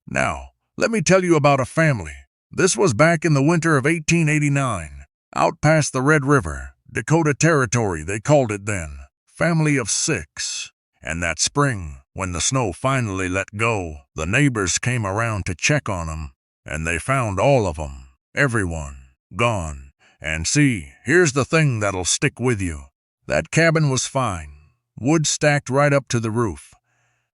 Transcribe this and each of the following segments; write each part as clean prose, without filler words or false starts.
Now, let me tell you about a family. This was back in the winter of 1889, out past the Red River, Dakota Territory they called it then. Family of 6. And that spring, when the snow finally let go, the neighbors came around to check on 'em, and they found all of 'em, everyone, gone. And see, here's the thing that'll stick with you. That cabin was fine, wood stacked right up to the roof.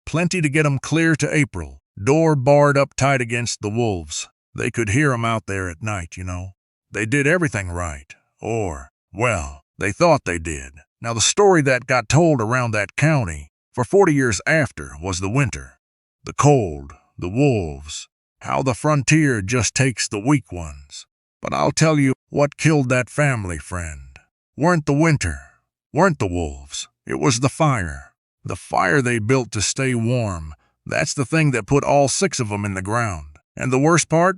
Plenty to get 'em clear to April, door barred up tight against the wolves. They could hear 'em out there at night, you know. They did everything right, or, well, they thought they did. Now the story that got told around that county for 40 years after was the winter, the cold, the wolves, how the frontier just takes the weak ones. But I'll tell you what killed that family, friend. Weren't the winter, weren't the wolves. It was the fire. The fire they built to stay warm. That's the thing that put all 6 of them in the ground. And the worst part?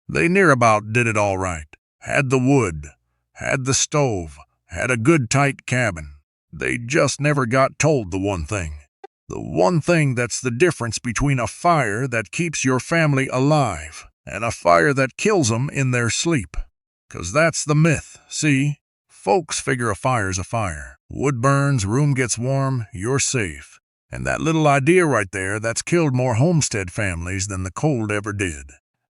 They near about did it all right. Had the wood, had the stove, had a good tight cabin. They just never got told the one thing. The one thing that's the difference between a fire that keeps your family alive and a fire that kills 'em in their sleep. 'Cause that's the myth, see? Folks figure a fire's a fire. Wood burns, room gets warm, you're safe. And that little idea right there, that's killed more homestead families than the cold ever did.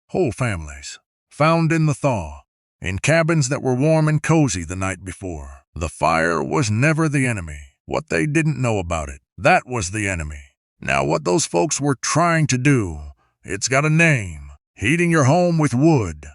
Whole families, found in the thaw, in cabins that were warm and cozy the night before. The fire was never the enemy. What they didn't know about it, that was the enemy. Now what those folks were trying to do, it's got a name. Heating your home with wood.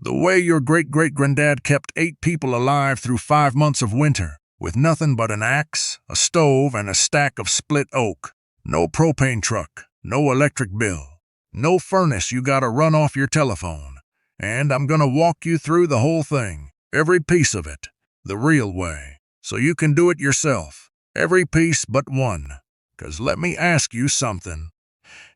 The way your great-great-granddad kept 8 people alive through 5 months of winter, with nothing but an axe, a stove, and a stack of split oak. No propane truck, no electric bill, no furnace you gotta run off your telephone. And I'm gonna walk you through the whole thing, every piece of it, the real way, so you can do it yourself, every piece but one. 'Cause let me ask you something.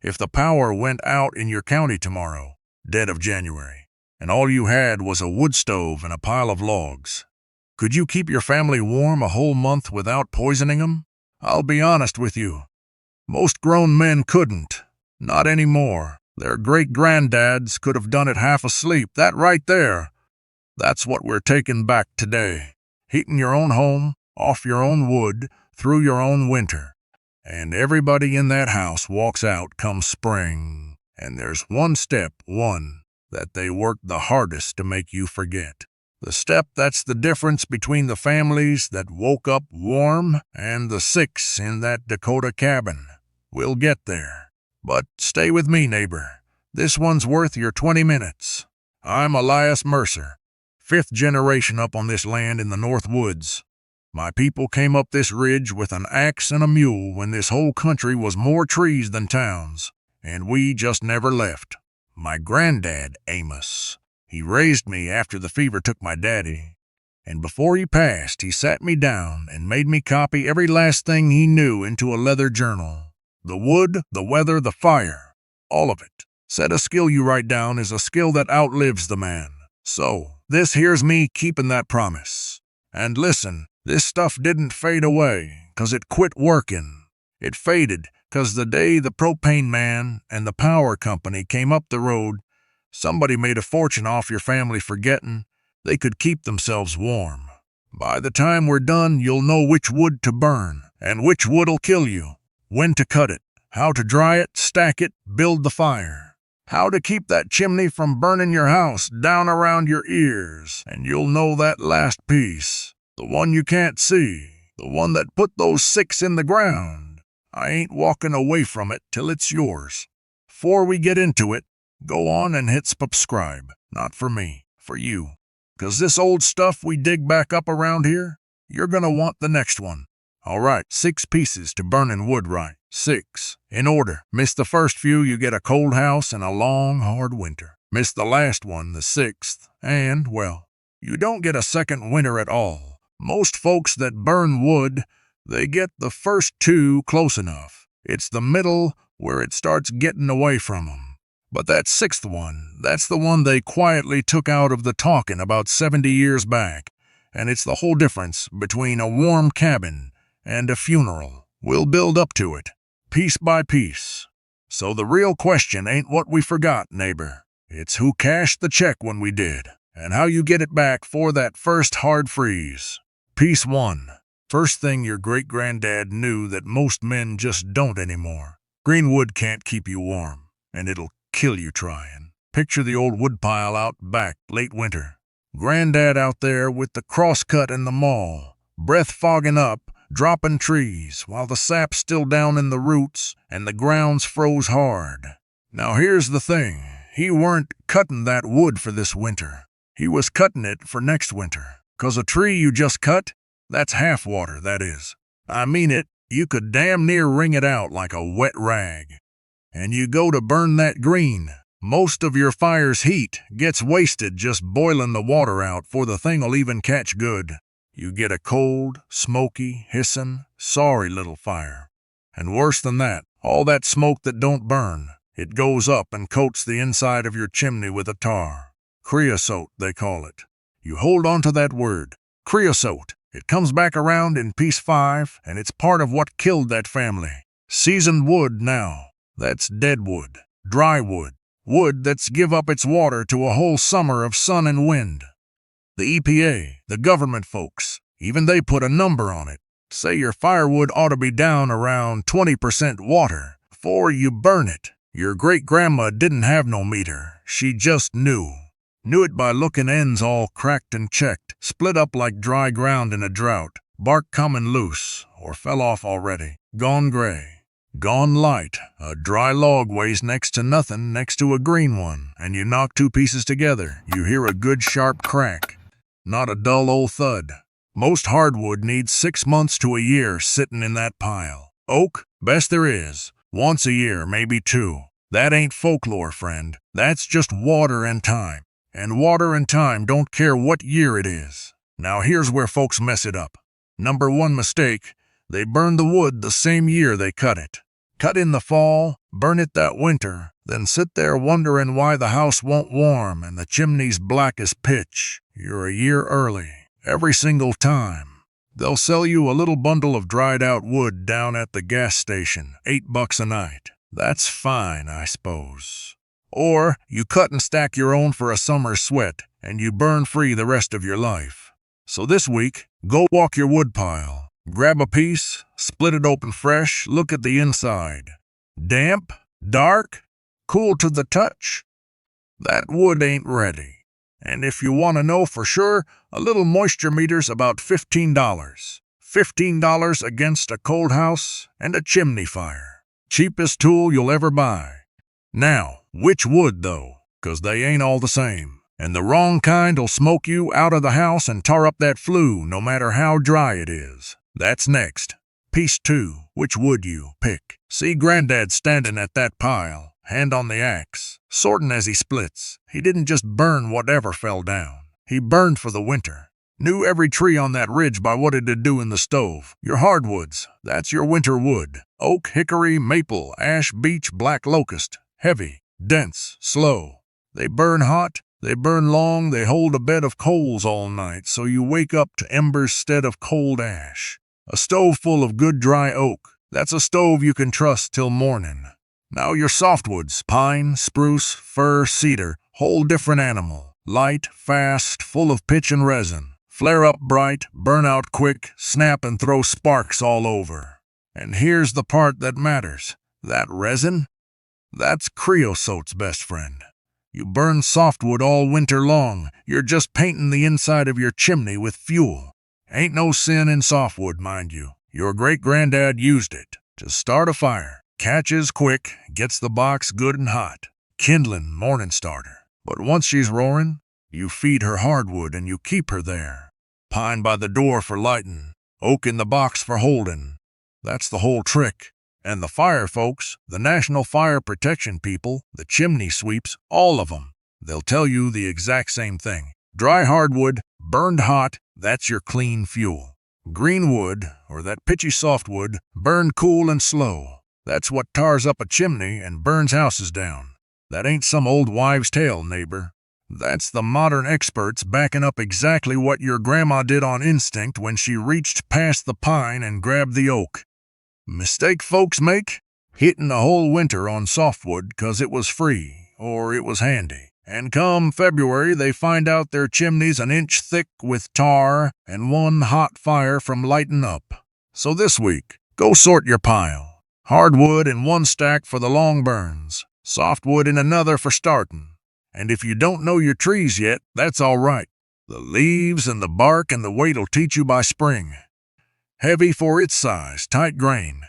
If the power went out in your county tomorrow, dead of January, and all you had was a wood stove and a pile of logs, could you keep your family warm a whole month without poisoning 'em? I'll be honest with you. Most grown men couldn't. Not anymore. Their great-granddads could have done it half asleep. That right there. That's what we're taking back today. Heating your own home, off your own wood, through your own winter. And everybody in that house walks out come spring. And there's one step, that they worked the hardest to make you forget. The step that's the difference between the families that woke up warm and the 6 in that Dakota cabin. We'll get there. But stay with me, neighbor. This one's worth your 20 minutes. I'm Elias Mercer, 5th generation up on this land in the North Woods. My people came up this ridge with an axe and a mule when this whole country was more trees than towns, and we just never left. My granddad, Amos, he raised me after the fever took my daddy, and before he passed, he sat me down and made me copy every last thing he knew into a leather journal. The wood, the weather, the fire, all of it. Said a skill you write down is a skill that outlives the man. So, this here's me keeping that promise. And listen, this stuff didn't fade away, 'cause it quit working. It faded, 'cause the day the propane man and the power company came up the road, somebody made a fortune off your family forgetting they could keep themselves warm. By the time we're done, you'll know which wood to burn, and which wood'll kill you, when to cut it, how to dry it, stack it, build the fire, how to keep that chimney from burning your house down around your ears, and you'll know that last piece, the one you can't see, the one that put those 6 in the ground. I ain't walking away from it till it's yours. Before we get into it, go on and hit subscribe. Not for me, for you. 'Cause this old stuff we dig back up around here, you're gonna want the next one. All right, 6 pieces to burning wood right. 6. In order. Miss the first few, you get a cold house and a long, hard winter. Miss the last one, the 6th, and, well, you don't get a second winter at all. Most folks that burn wood, they get the first 2 close enough. It's the middle where it starts getting away from 'em. But that 6th one, that's the one they quietly took out of the talking about 70 years back, and it's the whole difference between a warm cabin and a funeral. We'll build up to it, piece by piece. So the real question ain't what we forgot, neighbor. It's who cashed the check when we did, and how you get it back for that first hard freeze. Piece 1. First thing your great-granddad knew that most men just don't anymore. Green wood can't keep you warm, and it'll kill you trying. Picture the old woodpile out back, late winter. Granddad out there with the crosscut and the maul, breath fogging up, dropping trees, while the sap's still down in the roots and the ground's froze hard. Now here's the thing, he weren't cutting that wood for this winter. He was cutting it for next winter. 'Cause a tree you just cut, that's half water, that is. I mean it, you could damn near wring it out like a wet rag. And you go to burn that green, most of your fire's heat gets wasted just boiling the water out 'fore the thing'll even catch good. You get a cold, smoky, hissing, sorry little fire. And worse than that, all that smoke that don't burn, it goes up and coats the inside of your chimney with a tar. Creosote, they call it. You hold on to that word, creosote. It comes back around in piece 5, and it's part of what killed that family. Seasoned wood now. That's dead wood, dry wood, wood that's give up its water to a whole summer of sun and wind. The EPA, the government folks, even they put a number on it. Say your firewood ought to be down around 20% water before you burn it. Your great-grandma didn't have no meter. She just knew. Knew it by looking ends all cracked and checked, split up like dry ground in a drought, bark coming loose, or fell off already, gone gray, gone light. A dry log weighs next to nothing next to a green one, and you knock two pieces together, you hear a good sharp crack. Not a dull old thud. Most hardwood needs 6 months to a year sitting in that pile. Oak, best there is, once a year, maybe 2. That ain't folklore, friend. That's just water and time. And water and time don't care what year it is. Now here's where folks mess it up. Number 1 mistake, they burn the wood the same year they cut it. Cut in the fall, burn it that winter, then sit there wondering why the house won't warm and the chimney's black as pitch. You're a year early, every single time. They'll sell you a little bundle of dried out wood down at the gas station, $8 a night. That's fine, I suppose. Or you cut and stack your own for a summer's sweat, and you burn free the rest of your life. So this week, go walk your woodpile. Grab a piece, split it open fresh, look at the inside. Damp, dark, cool to the touch. That wood ain't ready. And if you want to know for sure, a little moisture meter's about $15. $15 against a cold house and a chimney fire. Cheapest tool you'll ever buy. Now, which wood though? 'Cause they ain't all the same. And the wrong kind'll smoke you out of the house and tar up that flue no matter how dry it is. That's next. Piece 2, which wood you pick. See Granddad standing at that pile, hand on the axe, sorting as he splits. He didn't just burn whatever fell down. He burned for the winter. Knew every tree on that ridge by what it'd do in the stove. Your hardwoods, that's your winter wood. Oak, hickory, maple, ash, beech, black locust. Heavy, dense, slow. They burn hot, they burn long, they hold a bed of coals all night, so you wake up to embers instead of cold ash. A stove full of good dry oak, that's a stove you can trust till morning. Now your softwoods, pine, spruce, fir, cedar, whole different animal. Light, fast, full of pitch and resin. Flare up bright, burn out quick, snap and throw sparks all over. And here's the part that matters. That resin? That's creosote's best friend. You burn softwood all winter long, you're just painting the inside of your chimney with fuel. Ain't no sin in softwood, mind you. Your great-granddad used it to start a fire. Catches quick, gets the box good and hot. Kindling, morning starter. But once she's roaring, you feed her hardwood and you keep her there. Pine by the door for lighting, oak in the box for holding. That's the whole trick. And the fire folks, the National Fire Protection people, the chimney sweeps, all of them, they'll tell you the exact same thing. Dry hardwood, burned hot, that's your clean fuel. Green wood, or that pitchy softwood, burned cool and slow. That's what tars up a chimney and burns houses down. That ain't some old wives' tale, neighbor. That's the modern experts backing up exactly what your grandma did on instinct when she reached past the pine and grabbed the oak. Mistake folks make? hitting the whole winter on softwood 'cause it was free or it was handy. And come February, they find out their chimney's an inch thick with tar and one hot fire from lighting up. So this week, go sort your pile. Hardwood in one stack for the long burns, softwood in another for starting. And if you don't know your trees yet, that's all right. The leaves and the bark and the weight'll teach you by spring. Heavy for its size, tight grain.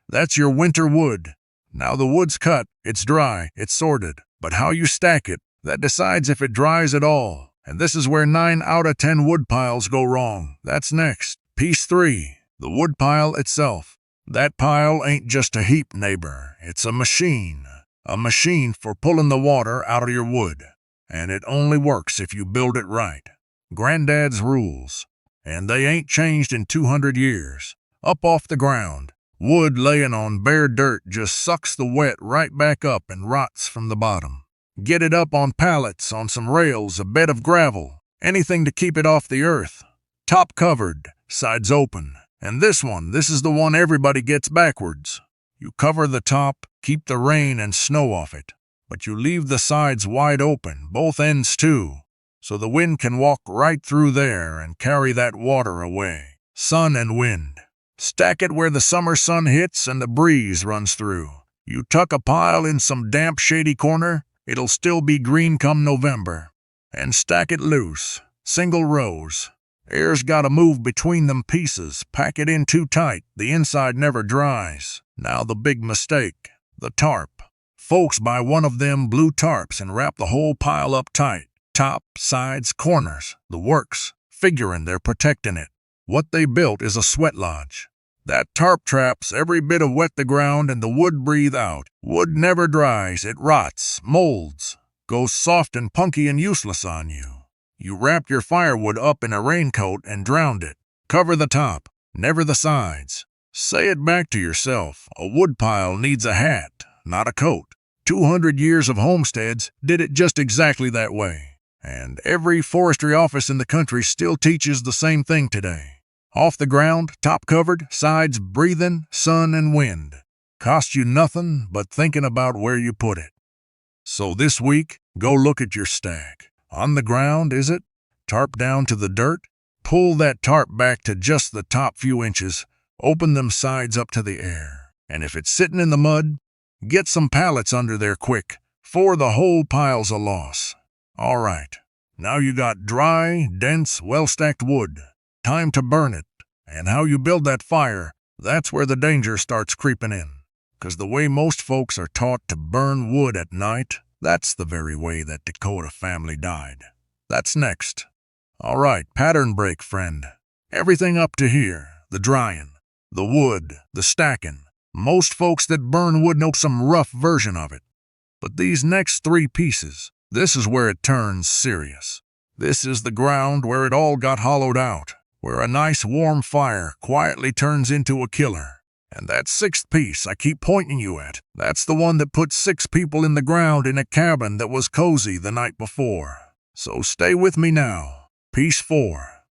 That's your winter wood. Now the wood's cut, it's dry, it's sorted. But how you stack it, that decides if it dries at all. And this is where 9 out of 10 wood piles go wrong. That's next. Piece 3, the wood pile itself. That pile ain't just a heap, neighbor. It's a machine. A machine for pulling the water out of your wood. And it only works if you build it right. Granddad's rules. And they ain't changed in 200 years. Up off the ground. Wood laying on bare dirt just sucks the wet right back up and rots from the bottom. Get it up on pallets, on some rails, a bed of gravel, anything to keep it off the earth. Top covered, sides open. And this is the one everybody gets backwards. You cover the top, keep the rain and snow off it, but you leave the sides wide open, both ends too, so the wind can walk right through there and carry that water away. Sun and wind. Stack it where the summer sun hits and the breeze runs through. You tuck a pile in some damp, shady corner, it'll still be green come November. And stack it loose, single rows. Air's gotta move between them pieces. Pack it in too tight, the inside never dries. Now the big mistake, the tarp. Folks buy one of them blue tarps and wrap the whole pile up tight. Top, sides, corners, the works, figuring they're protecting it. What they built is a sweat lodge. That tarp traps every bit of wet the ground and the wood breathe out. Wood never dries, it rots, molds, goes soft and punky and useless on you. You wrapped your firewood up in a raincoat and drowned it. Cover the top, never the sides. Say it back to yourself, a woodpile needs a hat, not a coat. 200 years of homesteads did it just exactly that way. And every forestry office in the country still teaches the same thing today. Off the ground, top covered, sides breathing, sun and wind. Cost you nothing but thinking about where you put it. So this week, go look at your stack. On the ground, is it? Tarp down to the dirt? Pull that tarp back to just the top few inches. Open them sides up to the air. And if it's sitting in the mud, get some pallets under there quick, for the whole pile's a loss. All right, now you got dry, dense, well-stacked wood. Time to burn it. And how you build that fire, that's where the danger starts creeping in. 'Cause the way most folks are taught to burn wood at night, that's the very way that Dakota family died. That's next. All right, pattern break, friend. Everything up to here, the drying, the wood, the stacking. Most folks that burn wood know some rough version of it. But these next 3 pieces, this is where it turns serious. This is the ground where it all got hollowed out, where a nice warm fire quietly turns into a killer. And that 6th piece I keep pointing you at, that's the one that put 6 people in the ground in a cabin that was cozy the night before. So stay with me now. Piece 4.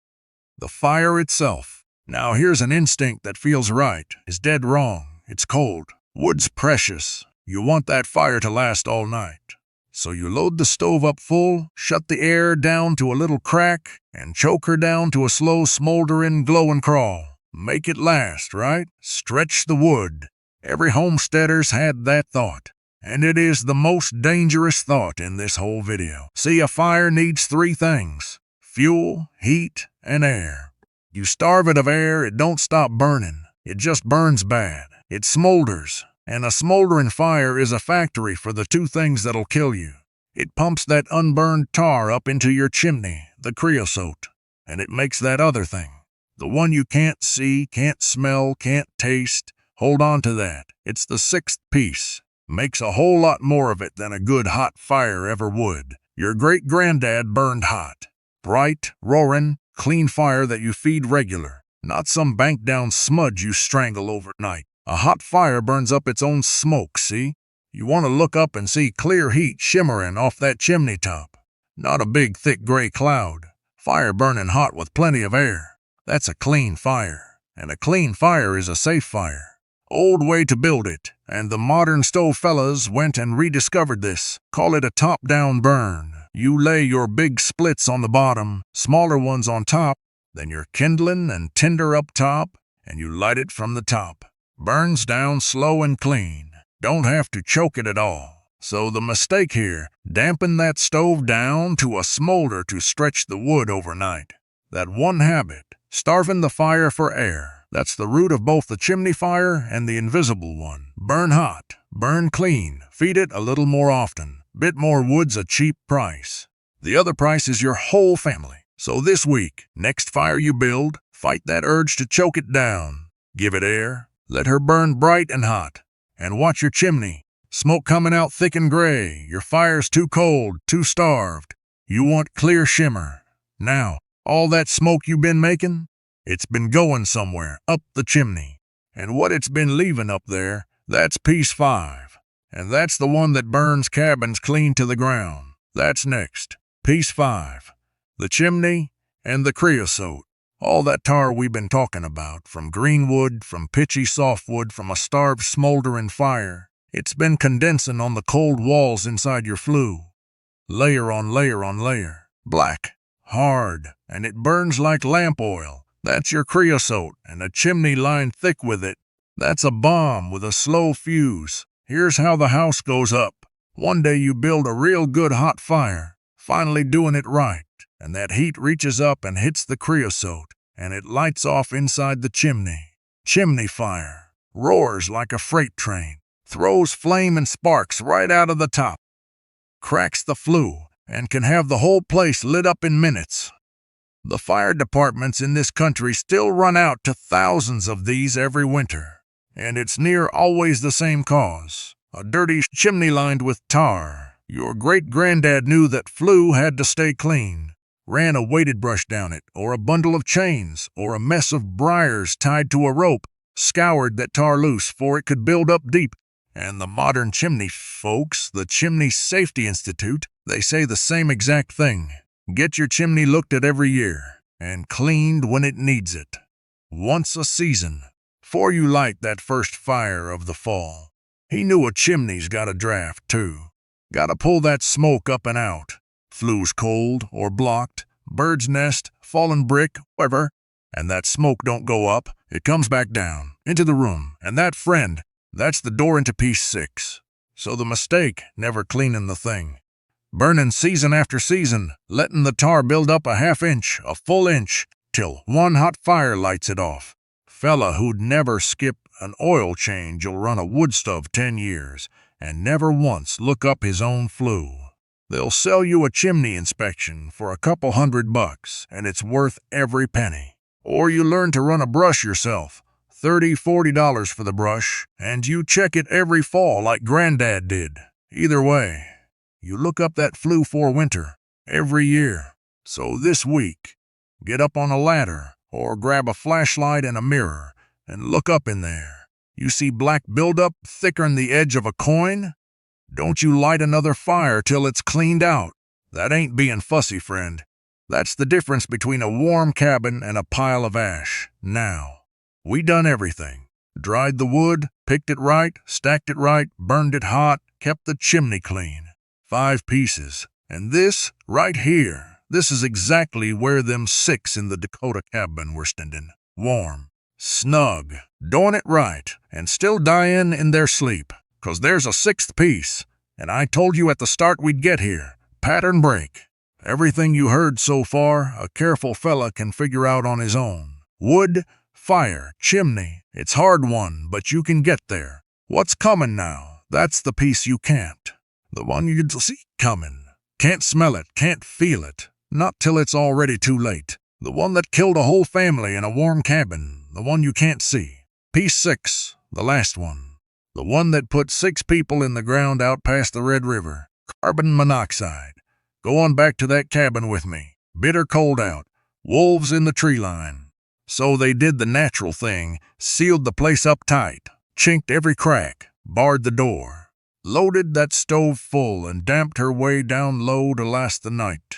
The fire itself. Now here's an instinct that feels right, is dead wrong. It's cold. Wood's precious. You want that fire to last all night. So you load the stove up full, shut the air down to a little crack, and choke her down to a slow smoldering glow and crawl. Make it last, right? Stretch the wood. Every homesteader's had that thought. And it is the most dangerous thought in this whole video. See, a fire needs 3 things: fuel, heat, and air. You starve it of air, it don't stop burning. It just burns bad. It smolders. And a smoldering fire is a factory for the 2 things that'll kill you. It pumps that unburned tar up into your chimney, the creosote, and it makes that other thing. The one you can't see, can't smell, can't taste. Hold on to that. It's the 6th piece. Makes a whole lot more of it than a good hot fire ever would. Your great-granddad burned hot. Bright, roaring, clean fire that you feed regular. Not some banked-down smudge you strangle overnight. A hot fire burns up its own smoke, see? You want to look up and see clear heat shimmering off that chimney top. Not a big, thick gray cloud. Fire burning hot with plenty of air. That's a clean fire. And a clean fire is a safe fire. Old way to build it. And the modern stove fellas went and rediscovered this. Call it a top-down burn. You lay your big splits on the bottom, smaller ones on top, then your kindling and tinder up top, and you light it from the top. Burns down slow and clean. Don't have to choke it at all. So the mistake here, dampen that stove down to a smolder to stretch the wood overnight. That one habit, starving the fire for air, that's the root of both the chimney fire and the invisible one. Burn hot, burn clean, feed it a little more often. Bit more wood's a cheap price. The other price is your whole family. So this week, next fire you build, fight that urge to choke it down. Give it air, let her burn bright and hot. And watch your chimney. Smoke coming out thick and gray. Your fire's too cold, too starved. You want clear shimmer. Now, all that smoke you been making, it's been going somewhere, up the chimney. And what it's been leaving up there, that's piece 5. And that's the one that burns cabins clean to the ground. That's next. Piece 5. The chimney and the creosote. All that tar we've been talking about, from green wood, from pitchy softwood, from a starved smoldering fire, it's been condensing on the cold walls inside your flue. Layer on layer on layer. Black, hard, and it burns like lamp oil. That's your creosote, and a chimney lined thick with it. That's a bomb with a slow fuse. Here's how the house goes up. One day you build a real good hot fire, finally doing it right. And that heat reaches up and hits the creosote, and it lights off inside the chimney. Chimney fire roars like a freight train, throws flame and sparks right out of the top, cracks the flue, and can have the whole place lit up in minutes. The fire departments in this country still run out to thousands of these every winter, and it's near always the same cause, a dirty chimney lined with tar. Your great-granddad knew that flue had to stay clean. Ran a weighted brush down it, or a bundle of chains, or a mess of briars tied to a rope, scoured that tar loose for it could build up deep. And the modern chimney folks, the Chimney Safety Institute, they say the same exact thing. Get your chimney looked at every year, and cleaned when it needs it. Once a season, 'fore you light that first fire of the fall. He knew a chimney's got a draft, too. Gotta pull that smoke up and out. Flue's cold or blocked, bird's nest, fallen brick, whatever, and that smoke don't go up, it comes back down, into the room, and that friend, that's the door into piece 6. So the mistake, never cleaning the thing. Burning season after season, letting the tar build up a half inch, a full inch, till one hot fire lights it off. Fella who'd never skip an oil change'll run a wood stove 10 years, and never once look up his own flue. They'll sell you a chimney inspection for a couple $100, and it's worth every penny. Or you learn to run a brush yourself, $30, $40 for the brush, and you check it every fall like Granddad did. Either way, you look up that flue for winter, every year. So this week, get up on a ladder, or grab a flashlight and a mirror, and look up in there. You see black buildup thicker'n the edge of a coin? Don't you light another fire till it's cleaned out. That ain't being fussy, friend. That's the difference between a warm cabin and a pile of ash. Now, we done everything. Dried the wood, picked it right, stacked it right, burned it hot, kept the chimney clean. 5 pieces. And this, right here, this is exactly where them 6 in the Dakota cabin were standing. Warm, snug, doing it right, and still dying in their sleep. 'Cause there's a 6th piece, and I told you at the start we'd get here. Pattern break. Everything you heard so far, a careful fella can figure out on his own. Wood, fire, chimney. It's hard won, but you can get there. What's coming now? That's the piece you can't. The one you'd see coming. Can't smell it, can't feel it. Not till it's already too late. The one that killed a whole family in a warm cabin. The one you can't see. Piece 6, the last one. The one that put 6 people in the ground out past the Red River. Carbon monoxide. Go on back to that cabin with me. Bitter cold out. Wolves in the tree line. So they did the natural thing, sealed the place up tight, chinked every crack, barred the door, loaded that stove full and damped her way down low to last the night.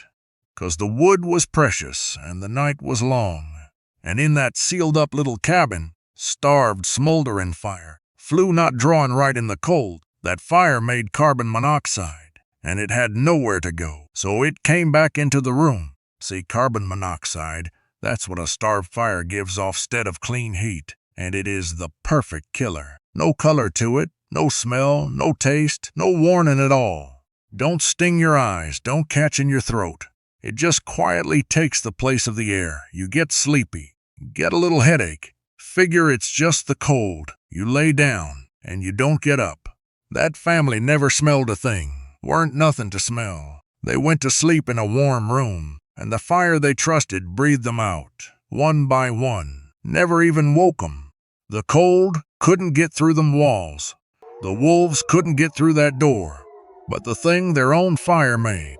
'Cause the wood was precious and the night was long. And in that sealed up little cabin, starved smoldering fire, Flue not drawing right in the cold. That fire made carbon monoxide, and it had nowhere to go, so it came back into the room. See, carbon monoxide, that's what a starved fire gives off instead of clean heat, and it is the perfect killer. No color to it, no smell, no taste, no warning at all. Don't sting your eyes, don't catch in your throat. It just quietly takes the place of the air. You get sleepy, get a little headache. Figure it's just the cold. You lay down, and you don't get up. That family never smelled a thing. Weren't nothing to smell. They went to sleep in a warm room, and the fire they trusted breathed them out, one by one. Never even woke 'em. The cold couldn't get through them walls. The wolves couldn't get through that door. But the thing their own fire made,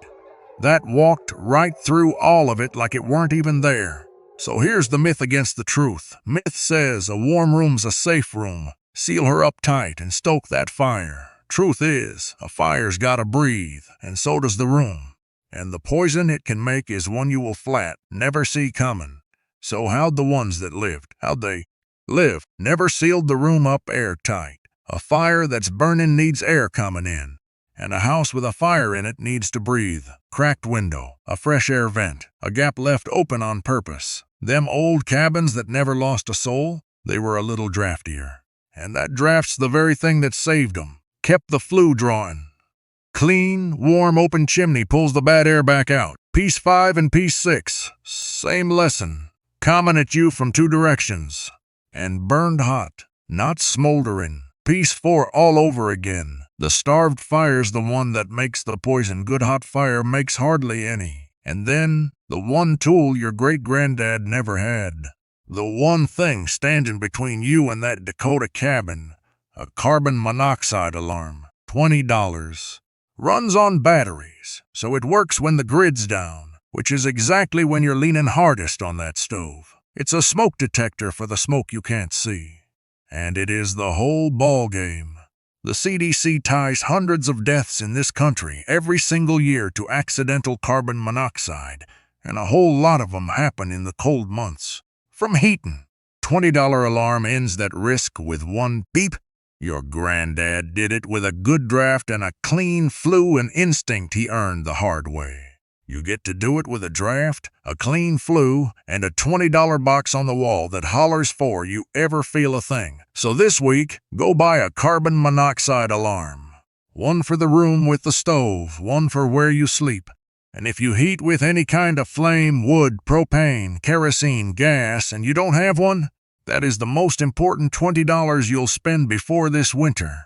that walked right through all of it like it weren't even there. So here's the myth against the truth. Myth says a warm room's a safe room. Seal her up tight and stoke that fire. Truth is, a fire's gotta breathe, and so does the room. And the poison it can make is one you will flat never see coming. So how'd the ones that lived? How'd they live? Never sealed the room up airtight. A fire that's burning needs air coming in. And a house with a fire in it needs to breathe. Cracked window, a fresh air vent, a gap left open on purpose. Them old cabins that never lost a soul, they were a little draftier. And that draft's the very thing that saved 'em. Kept the flue drawing. Clean, warm, open chimney pulls the bad air back out. Piece 5 and piece 6. Same lesson. Coming at you from two directions. And burned hot, not smoldering. Piece 4 all over again. The starved fire's the one that makes the poison. Good hot fire makes hardly any. And then, the one tool your great-granddad never had. The one thing standing between you and that Dakota cabin. A carbon monoxide alarm. $20. Runs on batteries, so it works when the grid's down, which is exactly when you're leaning hardest on that stove. It's a smoke detector for the smoke you can't see. And it is the whole ball game. The CDC ties hundreds of deaths in this country every single year to accidental carbon monoxide, and a whole lot of them happen in the cold months. From heating. $20 alarm ends that risk with one beep. Your granddad did it with a good draft and a clean flue and instinct he earned the hard way. You get to do it with a draft, a clean flue, and a $20 box on the wall that hollers for you ever feel a thing. So this week, go buy a carbon monoxide alarm. One for the room with the stove, one for where you sleep. And if you heat with any kind of flame, wood, propane, kerosene, gas, and you don't have one, that is the most important $20 you'll spend before this winter.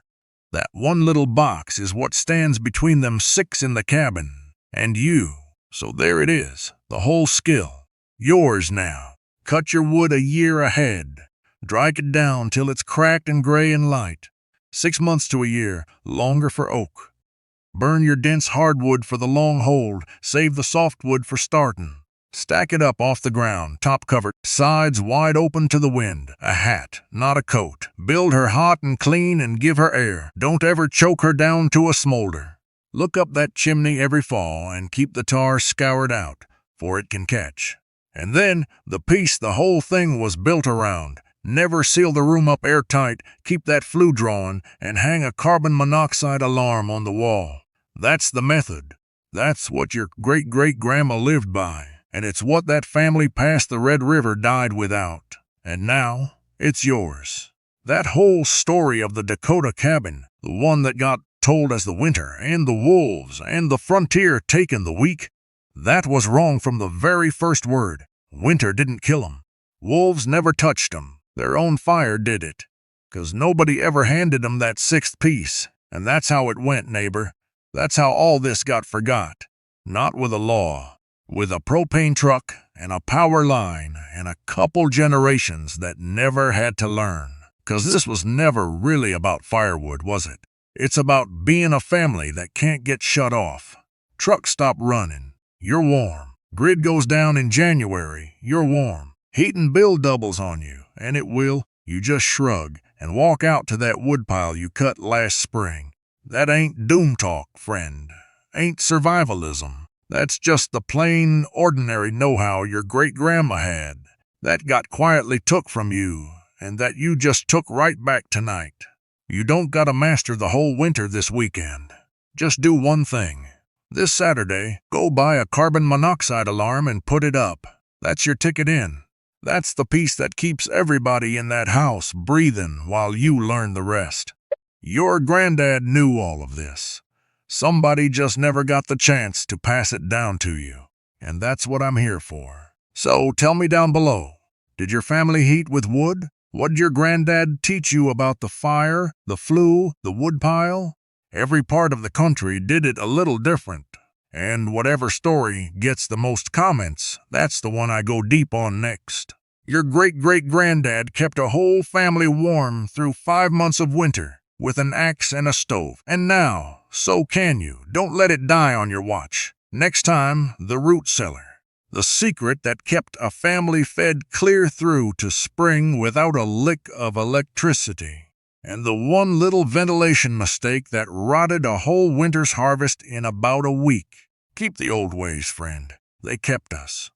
That one little box is what stands between them 6 in the cabin and you. So there it is, the whole skill. Yours now. Cut your wood a year ahead. Drag it down till it's cracked and gray and light. 6 months to a year, longer for oak. Burn your dense hardwood for the long hold. Save the softwood for starting. Stack it up off the ground, top covered, sides wide open to the wind. A hat, not a coat. Build her hot and clean and give her air. Don't ever choke her down to a smolder. Look up that chimney every fall and keep the tar scoured out, for it can catch. And then, the piece the whole thing was built around. Never seal the room up airtight, keep that flue drawing, and hang a carbon monoxide alarm on the wall. That's the method. That's what your great-great-grandma lived by, and it's what that family past the Red River died without. And now, it's yours. That whole story of the Dakota cabin, the one that got told as the winter, and the wolves, and the frontier taken the week, that was wrong from the very first word. Winter didn't kill 'em. Wolves never touched 'em. Their own fire did it. 'Cause nobody ever handed 'em that 6th piece. And that's how it went, neighbor. That's how all this got forgot. Not with a law. With a propane truck, and a power line, and a couple generations that never had to learn. 'Cause this was never really about firewood, was it? It's about being a family that can't get shut off. Truck stop running. You're warm. Grid goes down in January. You're warm. Heating bill doubles on you, and it will. You just shrug and walk out to that woodpile you cut last spring. That ain't doom talk, friend. Ain't survivalism. That's just the plain, ordinary know-how your great-grandma had. That got quietly took from you, and that you just took right back tonight. You don't gotta master the whole winter this weekend. Just do one thing. This Saturday, go buy a carbon monoxide alarm and put it up. That's your ticket in. That's the piece that keeps everybody in that house breathing while you learn the rest. Your granddad knew all of this. Somebody just never got the chance to pass it down to you. And that's what I'm here for. So tell me down below, did your family heat with wood? What'd your granddad teach you about the fire, the flue, the woodpile? Every part of the country did it a little different. And whatever story gets the most comments, that's the one I go deep on next. Your great-great-granddad kept a whole family warm through 5 months of winter with an axe and a stove. And now, so can you. Don't let it die on your watch. Next time, the root cellar. The secret that kept a family fed clear through to spring without a lick of electricity. And the one little ventilation mistake that rotted a whole winter's harvest in about a week. Keep the old ways, friend. They kept us.